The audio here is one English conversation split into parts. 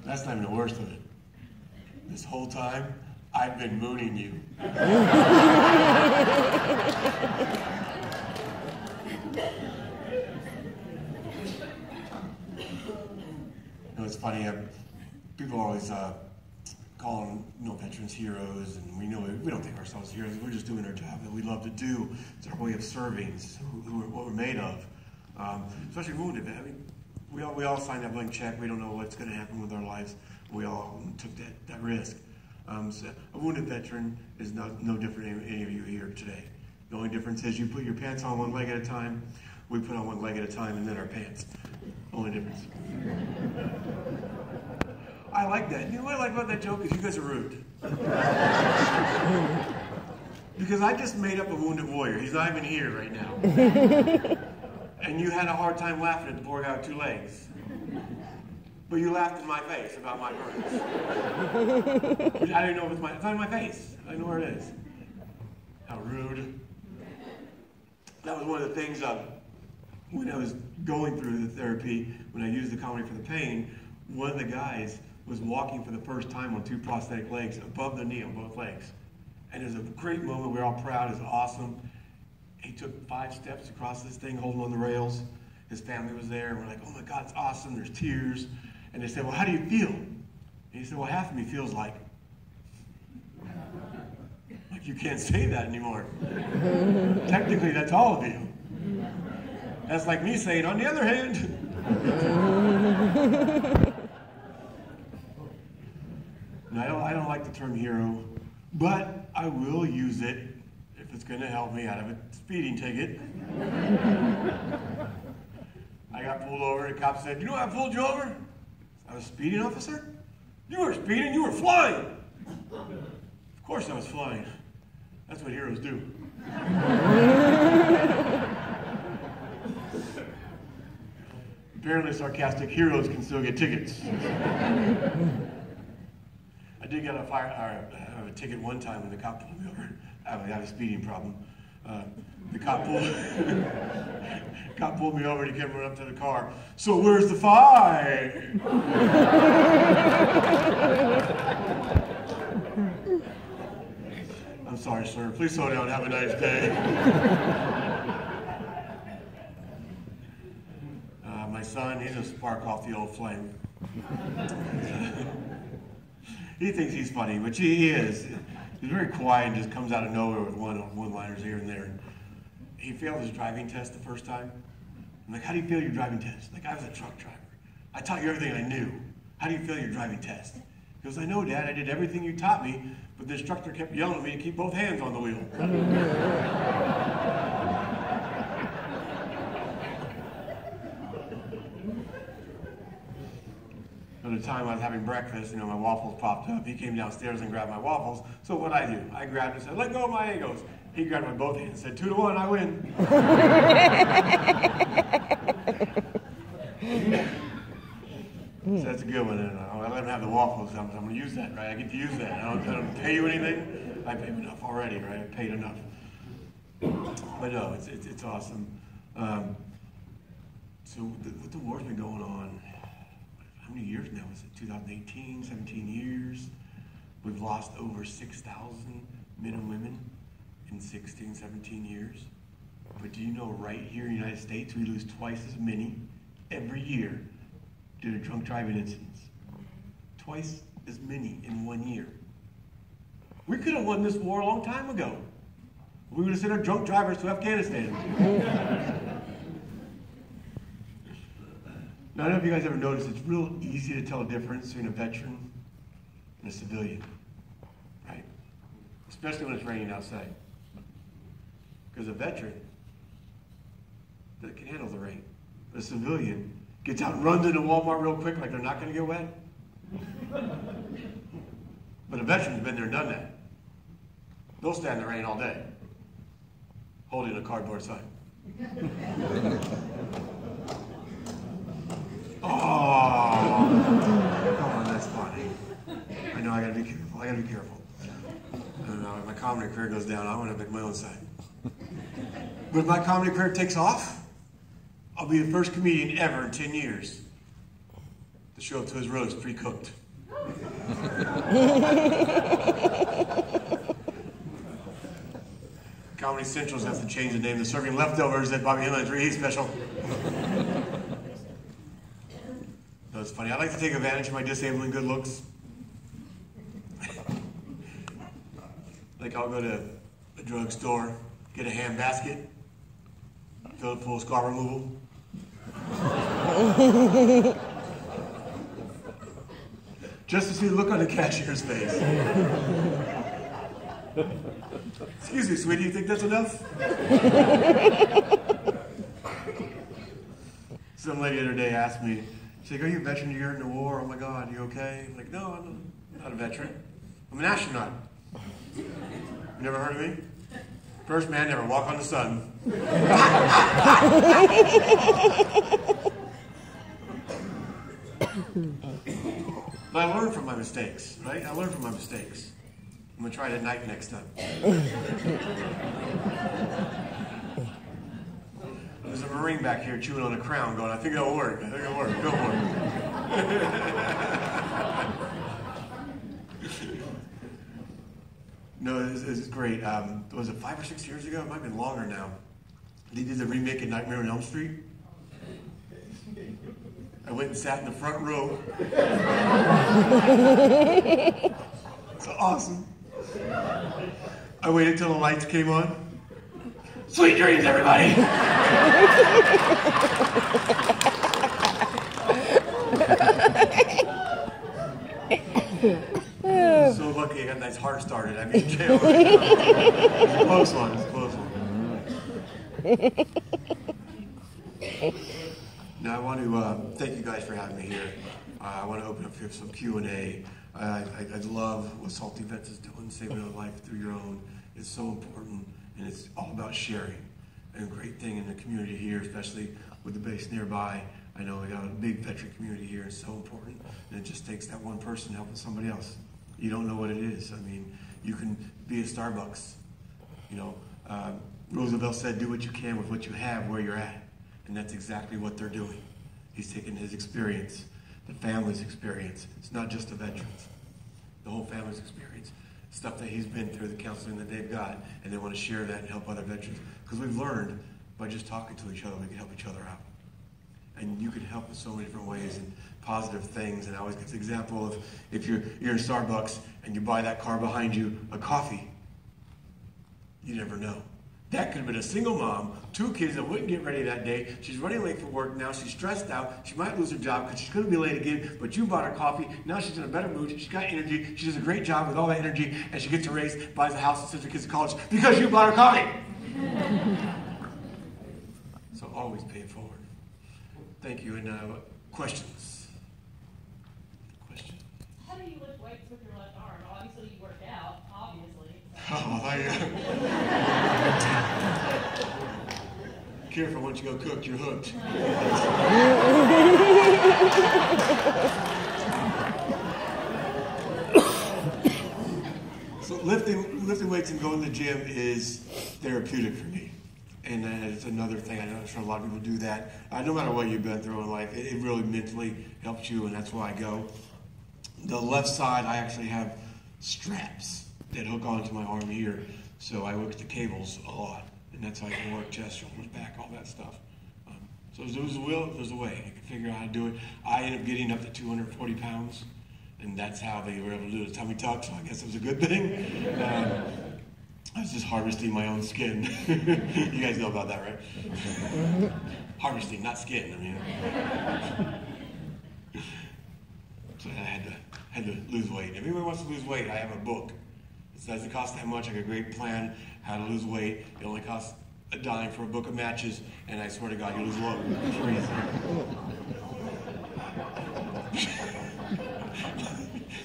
That's not even the worst of it. This whole time, I've been mooning you. It's funny, people are always calling veterans heroes, and we don't think ourselves heroes. We're just doing our job that we love to do. It's our way of serving. It's what we're made of. Especially wounded. I mean, we all signed that blank check. We don't know what's going to happen with our lives. We all took that risk. So a wounded veteran is no different than any of you here today. The only difference is you put your pants on one leg at a time. We put on one leg at a time and then our pants. Only difference. I like that. You know what I like about that joke is you guys are rude. Because I just made up a wounded warrior. He's not even here right now. And you had a hard time laughing at the poor guy with 2 legs. But you laughed in my face about my burns. Which I didn't know it's not in my face. I know where it is. How rude. That was one of the things when I was going through the therapy, when I used the comedy for the pain, one of the guys was walking for the first time on 2 prosthetic legs, above the knee on both legs. And it was a great moment. We were all proud. It was awesome. He took 5 steps across this thing, holding on the rails. His family was there, and we're like, oh my God, it's awesome. There's tears. And they said, well, how do you feel? And he said, well, half of me feels like you can't say that anymore. Technically, that's all of you. That's like me saying, on the other hand. And I don't like the term hero, but I will use it if it's going to help me out of a speeding ticket. I got pulled over, and the cop said, you know why I pulled you over? I was a speeding officer? You weren't speeding, you were flying. Of course I was flying. That's what heroes do. Apparently sarcastic heroes can still get tickets. I did get a ticket one time when the cop pulled me over. I had a speeding problem. The cop pulled me over and he came right up to the car. So where's the fine? I'm sorry, sir. Please slow down. Have a nice day. My son, he's a spark off the old flame. He thinks he's funny, which he is. He's very quiet and just comes out of nowhere with one-liners here and there. He failed his driving test the first time. I'm like, how do you fail your driving test? Like, I was a truck driver. I taught you everything I knew. How do you fail your driving test? He goes, I know, Dad, I did everything you taught me, but the instructor kept yelling at me to keep both hands on the wheel. At the time I was having breakfast, my waffles popped up. He came downstairs and grabbed my waffles. So what I do? I grabbed and said, let go of my egos. He grabbed my both hands and said, 2-1, I win. So that's a good one. And I let him have the waffles. I'm going to use that, right? I get to use that. I don't pay you anything. I paid enough already, right? I paid enough. But no, it's awesome. So the war's been going on. How many years now? Was it 2018, 17 years? We've lost over 6,000 men and women in 16, 17 years. But do you know right here in the United States, we lose twice as many every year due to drunk driving incidents. Twice as many in 1 year. We could have won this war a long time ago. We would have sent our drunk drivers to Afghanistan. Now, I don't know if you guys ever noticed, it's real easy to tell the difference between a veteran and a civilian, right? Especially when it's raining outside. Because a veteran that can handle the rain. A civilian gets out and runs into Walmart real quick like they're not going to get wet. But a veteran's been there and done that. They'll stand in the rain all day, holding a cardboard sign. Oh, that's funny. I know I gotta be careful. I don't know, if my comedy career goes down, I want to make my own sign. But if my comedy career takes off, I'll be the first comedian ever in 10 years to show up to his roast pre-cooked. Comedy Central's have to change the name to Serving Leftovers at Bobby Henline's Reheat Special. No, it's funny. I like to take advantage of my disabling good looks. Like I'll go to a drugstore, get a hand basket, fill it full of scar removal. Just to see the look on the cashier's face. Excuse me, sweetie, you think that's enough? Some lady the other day asked me, she's like, are you a veteran? You're in the war? Oh my God, you okay? I'm like, no, I'm not a veteran. I'm an astronaut. You never heard of me? First man to ever walk on the sun. But I learned from my mistakes, right? I learned from my mistakes. I'm gonna try it at night next time. There's a Marine back here chewing on a crown going, I think it'll work. I think it'll work. Go for it. No, it's great. Was it 5 or 6 years ago? It might have been longer now. They did the remake of Nightmare on Elm Street. I went and sat in the front row. It's awesome. I waited till the lights came on. Sweet dreams, everybody! I'm so lucky I got a nice heart started. I mean, jail. It's a close one. It's a close one. Now I want to thank you guys for having me here. I want to open up for some Q&A. I love what Salty Vets is doing, saving a life through your own. It's so important, and it's all about sharing. And a great thing in the community here, especially with the base nearby. I know we got a big veteran community here. It's so important, and it just takes that one person helping somebody else. You don't know what it is. I mean, you can be at Starbucks. You know, Roosevelt said, do what you can with what you have where you're at. And that's exactly what they're doing. He's taking his experience, the family's experience. It's not just the veterans. The whole family's experience. Stuff that he's been through, the counseling that they've got, and they want to share that and help other veterans. Because we've learned by just talking to each other, we can help each other out. And you can help in so many different ways and positive things. And I always get the example of if you're in Starbucks and you buy that car behind you a coffee, you never know. That could have been a single mom, 2 kids that wouldn't get ready that day. She's running late for work now. She's stressed out. She might lose her job because she's going to be late again, but you bought her coffee. Now she's in a better mood. She's got energy. She does a great job with all that energy, and she gets a raise, buys a house, and sends her kids to college because you bought her coffee. So always pay it forward. Thank you. And questions? Questions? How do you lift weights with your left arm? Obviously you work out, obviously. Oh, careful, once you go cooked, you're hooked. So lifting weights and going to the gym is therapeutic for me. And it's another thing. I'm sure a lot of people do that. No matter what you've been through in life, it really mentally helps you, and that's why I go. The left side, I actually have straps that hook onto my arm here. So I work the cables a lot. And that's how I can work chest, shoulders, back, all that stuff. So if there's a will, if there's a way. I can figure out how to do it. I ended up getting up to 240 pounds. And that's how they were able to do the tummy tuck, so I guess it was a good thing. I was just harvesting my own skin. You guys know about that, right? Harvesting, not skin, I mean. So I had to lose weight. If anybody wants to lose weight, I have a book. It doesn't cost that much. I got a great plan how to lose weight. It only costs a dime for a book of matches, and I swear to God, you lose weight.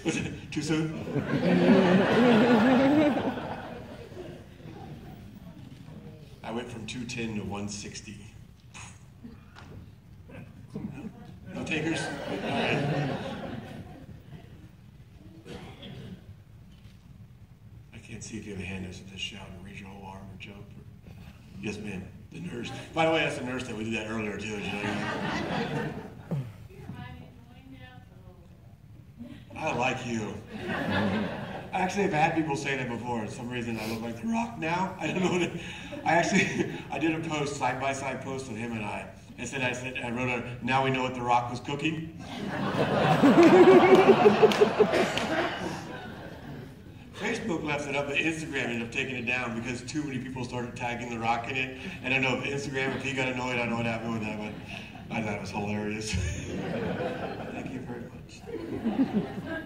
Was it too soon? I went from 210 to 160. No takers? All right. I can't see if you have a hand up to shout or raise your whole arm or jump. Yes, ma'am. The nurse. By the way, that's the nurse that we did that earlier, too. You know? Do you remind me of going now I like you. Actually, I've had people say that before. For some reason, I look like The Rock now. I don't know what I did a post, side-by-side post with him and I. I wrote now we know what The Rock was cooking. Facebook left it up, but Instagram ended up taking it down because too many people started tagging The Rock in it. And I know if Instagram, if he got annoyed, I don't know what happened with that, but I thought it was hilarious. Thank you very much.